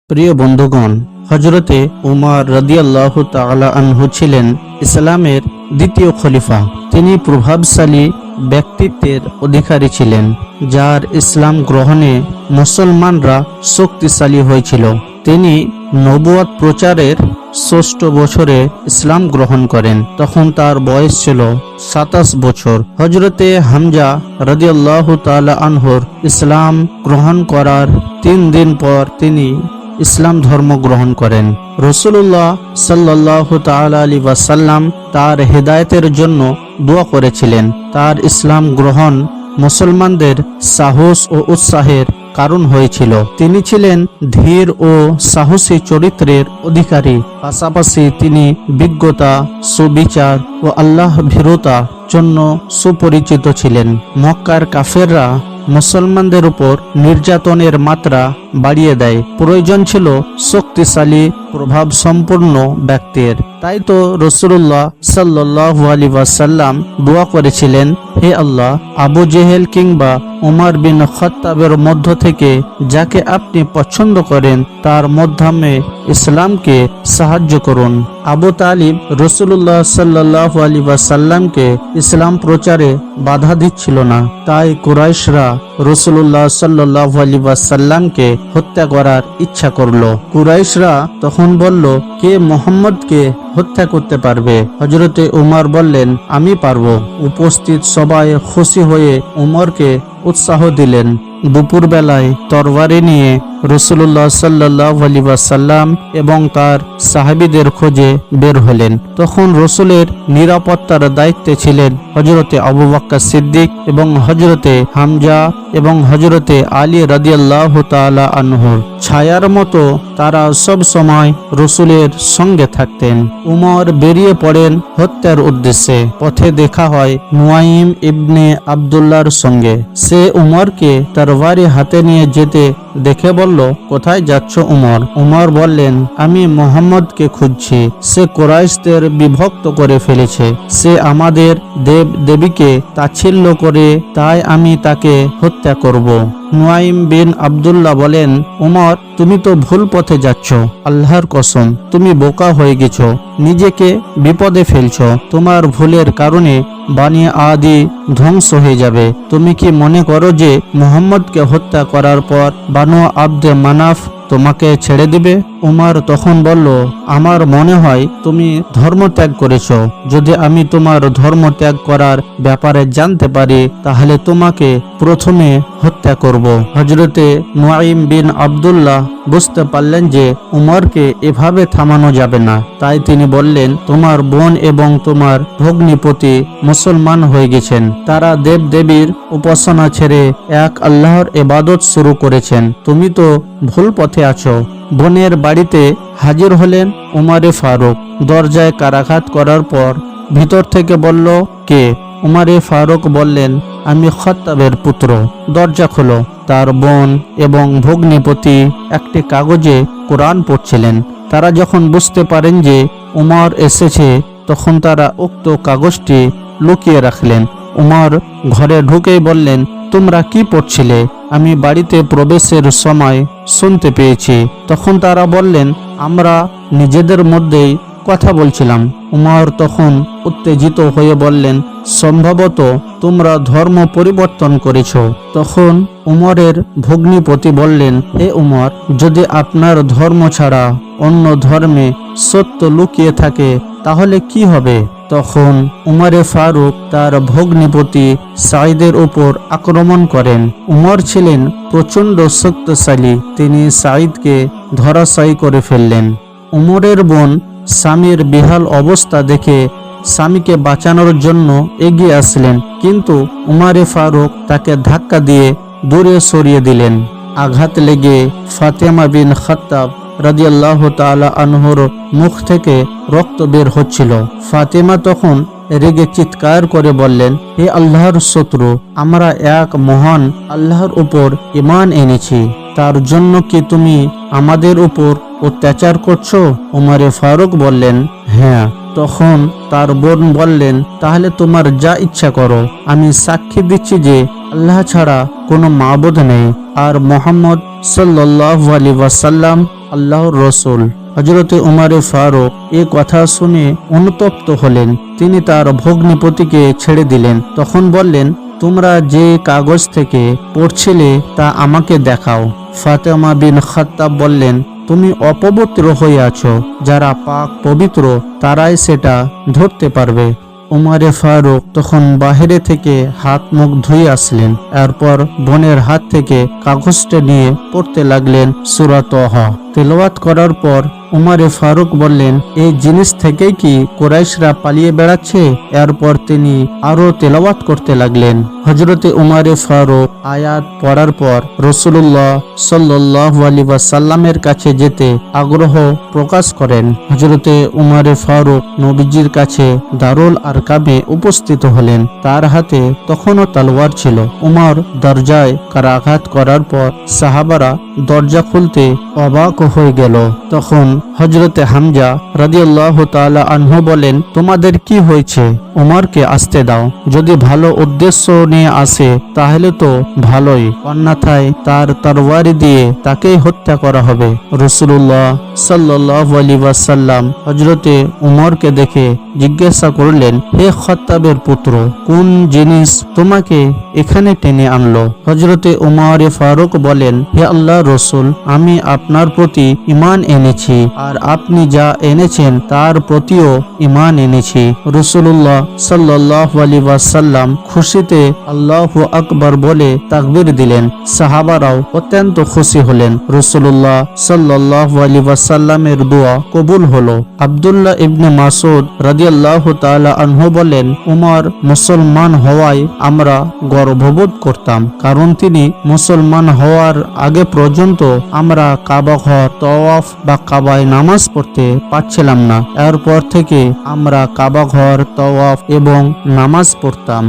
প্রিয় বন্ধুগণ, হযরতে উমর রাদিয়াল্লাহু তাআলা আনহু ছিলেন ইসলামের দ্বিতীয় খলিফা। তিনি প্রভাবশালী ব্যক্তিত্বের অধিকারী ছিলেন, যার ইসলাম গ্রহণে মুসলমানরা শক্তিশালী হয়েছিল। তিনি নবুয়ত প্রচারের ৬ষ্ঠ বছরে ইসলাম গ্রহণ করেন। তখন তার বয়স ছিল ২৭ বছর। হযরতে হামজা রাদিয়াল্লাহু তাআলা আনহুর ইসলাম গ্রহণ করার ৩ দিন পর তিনি ইসলাম ধর্ম গ্রহণ করেন। রাসূলুল্লাহ সাল্লাল্লাহু তাআলা আলাইহি ওয়াসাল্লাম তার হেদায়েতের জন্য দোয়া করেছিলেন। তার ইসলাম গ্রহণ মুসলমানদের সাহস ও উৎসাহের কারণ হয়েছিল। তিনি ছিলেন ধীর ও সাহসী চরিত্রের অধিকারী। পাশাপাশি তিনি বিজ্ঞতা, সুবিচার ও আল্লাহ ভীরুতার জন্য সুপরিচিত ছিলেন। মক্কার কাফেররা মুসলমানদের উপর নির্যাতনের মাত্রা বাড়িয়ে দেয়। প্রয়োজন ছিল শক্তিশালী, প্রভাব সম্পন্ন ব্যক্তির। তাই তো রাসূলুল্লাহ সাল্লাল্লাহু আলাইহি ওয়াসাল্লাম দোয়া করেছিলেন, হে আল্লাহ, আবু জেহেল কিংবা উমর বিন খাত্তাবের মধ্য থেকে যাকে আপনি পছন্দ করেন তার মাধ্যমে ইসলামকে সাহায্য করুন। আবু তালিব রাসূলুল্লাহ সাল্লাল্লাহু আলাইহি ওয়াসাল্লামকে ইসলাম প্রচারে বাধা দিচ্ছিল না। তাই কুরাইশরা রাসূলুল্লাহ সাল্লাল্লাহু আলাইহি ওয়াসাল্লামকে হত্যা করার ইচ্ছা করলো। কুরাইশরা তখন বলল, কে মুহাম্মদকে হত্যা করতে পারবে? হযরতে উমর বললেন, আমি পারবো। উপস্থিত সবাই খুশি হয়ে উমরকে উৎসাহ দিলেন। দুপুর বেলায় তরবারি নিয়ে রাসূলুল্লাহ সাল্লাল্লাহু আলাইহি ওয়াসাল্লাম এবং তার সাহাবীদের খোঁজে বের হলেন। তখন রাসূলের নিরাপত্তার দায়িত্বে ছিলেন হযরতে আবু বকর সিদ্দিক এবং হযরতে হামজা এবং হযরতে আলী রাদিয়াল্লাহু তাআলা আনহুর ছায়ার মতো তারা সব সময় রাসূলের সঙ্গে থাকতেন। উমর বেরিয়ে পড়েন হত্যার উদ্দেশ্যে। পথে দেখা হয় নুয়াইম ইবনে আব্দুল্লাহর সঙ্গে। সে উমরকে তরবারি হাতে নিয়ে যেতে দেখে বলল, কোথায় যাচ্ছ উমর? উমর বললেন, আমি মুহাম্মদকে খুঁজছি। সে কুরাইশদের বিভক্ত করে ফেলেছে। সে আমাদের দেব দেবীকে তাচ্ছিল্য করে, তাই আমি তাকে হত্যা করব। নুয়াইম বিন আব্দুল্লাহ বলেন, উমর, তুমি তো ভুল পথে যাচ্ছ। আল্লাহর কসম, তুমি বোকা হয়ে গেছো, নিজেকে বিপদে ফেলছো। তোমার ভুলের কারণে বানি আদি ধ্বংস হয়ে যাবে। তুমি কি মনে করো যে মুহাম্মদকে হত্যা করার পর বানু আব্দে মানাফ তোমাকে ছেড়ে দিবে? উমর তখন বলল, আমার মনে হয় তুমি ধর্ম ত্যাগ করেছ। যদি আমি তোমার ধর্ম ত্যাগ করার ব্যাপারে জানতে পারি তাহলে তোমাকে প্রথমে হত্যা করব। হযরতে নুয়াইম বিন আব্দুল্লাহ বুঝতে পারলেন যে উমরকে এভাবে থামানো যাবে না। তাই তিনি বললেন, তোমার বোন এবং তোমার ভগ্নিপতি মুসলমান হয়ে গেছেন। তারা দেব দেবীর উপাসনা ছেড়ে এক আল্লাহর ইবাদত শুরু করেছেন। তুমি তো ভুল পথে আছো। বোনের বাড়িতে হাজির হলেন উমরে ফারুক। দরজায় কারাঘাত করার পর ভিতর থেকে বলল, কে? উমরে ফারুক বললেন, আমি খাত্তাবের পুত্র। দরজা খোলো। তার বোন এবং ভগ্নিপতি একটি কাগজে কোরআন পড়ছিলেন। তারা যখন বুঝতে পারেন যে উমর এসেছে তখন তারা উক্ত কাগজটি লুকিয়ে রাখলেন। উমর ঘরে ঢুকেই বললেন, তোমরা কি পড়ছিলে? আমি বাড়িতে প্রবেশের সময় শুনতে পেয়েছি। তখন তারা বললেন, আমরা নিজেদের মধ্যেই কথা বলছিলাম। উমর তখন উত্তেজিত হয়ে বললেন, সম্ভবত তোমরা ধর্ম পরিবর্তন করেছ। তখন উমরের ভগ্নিপতি বললেন, হে উমর, যদি আপনার ধর্ম ছাড়া অন্য ধর্মে সত্য লুকিয়ে থাকে তাহলে কি হবে? তখন উমরে ফারুক তার ভগ্নিপতি সাঈদের উপর আক্রমণ করেন। উমর ছিলেন প্রচণ্ড শক্তিশালী। তিনি সাঈদকে ধরাশায়ী করে ফেললেন। উমরের বোন স্বামীর বেহাল অবস্থা দেখে স্বামীকে বাঁচানোর জন্য এগিয়ে আসলেন, কিন্তু উমরে ফারুক তাকে ধাক্কা দিয়ে দূরে সরিয়ে দিলেন। আঘাত লেগে ফাতেমা বিন খাত্তাব রাদিয়াল্লাহু তাআলা আনহুর মুখ থেকে রক্ত বের হচ্ছিল। ফাতেমা তখন রেগে চিৎকার করে বললেন, হে আল্লাহর শত্রু, আমরা এক মহান আল্লাহর উপর ঈমান এনেছি। তার জন্য কি তুমি আমাদের উপর অত্যাচার করছো? উমরে ফারুক বললেন, হ্যাঁ, তখন তার বোন বললেন, তাহলে তোমার যা ইচ্ছা করো, আমি সাক্ষী দিচ্ছি যে আল্লাহ ছাড়া কোনো মাবুদ নেই আর মুহাম্মদ সাল্লাল্লাহু আলাইহি ওয়াসাল্লাম আল্লাহর রসুল। হযরতে উমরে ফারুক এ কথা শুনে অনুতপ্ত হলেন। তিনি তার ভগ্নিপতিকে ছেড়ে দিলেন। তখন বললেন, তোমরা যে কাগজ থেকে পড়ছিলে তা আমাকে দেখাও। ফাতেমা বিন খাত্তাব বললেন, তুমি অপবিত্র হয়ে আছো, যারা পাক পবিত্র তারাই সেটা ধরতে পারবে। উমরে ফারুক তখন বাহিরে থেকে হাত মুখ ধুয়ে আসলেন। এরপর বোনের হাত থেকে কাগজটা নিয়ে পড়তে লাগলেন সূরা তাহা। তেলাওয়াত করার পর উমরে ফারুক বললেন, এই জিনিস থেকেই কি কুরাইশরা পালিয়ে বেড়াচ্ছে? এরপর তিনি আরো তেলাওয়াত করতে লাগলেন। হযরতে উমরে ফারুক আয়াত পড়ার পর রাসূলুল্লাহ সাল্লাল্লাহু আলাইহি ওয়াসাল্লামের কাছে যেতে আগ্রহ প্রকাশ করেন। হযরতে উমরে ফারুক নবীজির কাছে দারুল আরকামে উপস্থিত হলেন। তার হাতে তখনও তলোয়ার ছিল। উমর দরজায় করাঘাত করার পর সাহাবারা দরজা খুলতে অবাক হয়ে গেল। তখন হযরতে হামজা রাদিয়াল্লাহু তাআলা আনহু বলেন, তোমাদের কি হয়েছে? উমরকে আসতে দাও। যদি ভালো উদ্দেশ্য নিয়ে আসে তাহলে তো ভালোই, অন্যথায় তার তরবারি দিয়ে তাকেই হত্যা করা হবে। রাসূলুল্লাহ সাল্লাল্লাহু আলাইহি ওয়াসাল্লাম হযরতে উমরকে দেখে জিজ্ঞাসা করলেন, হে খাত্তাবের পুত্র, কোন জিনিস তোমাকে এখানে টেনে আনলো? হযরতে উমরে ফারুক বলেন, হে আল্লাহর রাসূল, আমি আপনার প্রতি ঈমান এনেছি আর আপনি যা এনেছেন তার প্রতিও ঈমান এনেছি। রাসূলুল্লাহ সাল্লাল্লাহু আলাইহি ওয়াসাল্লাম খুশিতে আল্লাহু আকবার বলে তাকবীর দিলেন। সাহাবারাও অত্যন্ত খুশি হলেন। রাসূলুল্লাহ সাল্লাল্লাহু আলাইহি ওয়াসাল্লামের দোয়া কবুল হলো। আব্দুল্লাহ ইবনে মাসউদ রাদিয়াল্লাহু তাআলা আনহু বলেন, উমর মুসলমান হওয়ায় আমরা গর্ববোধ করতাম, কারণ তিনি মুসলমান হওয়ার আগে পর্যন্ত আমরা কাবা ঘর তওয়াফ বা কাবায় নামাজ পড়তে পারছিলাম না। এরপর থেকে আমরা কাবা ঘর তওয়াফ এবং নামাজ পড়তাম।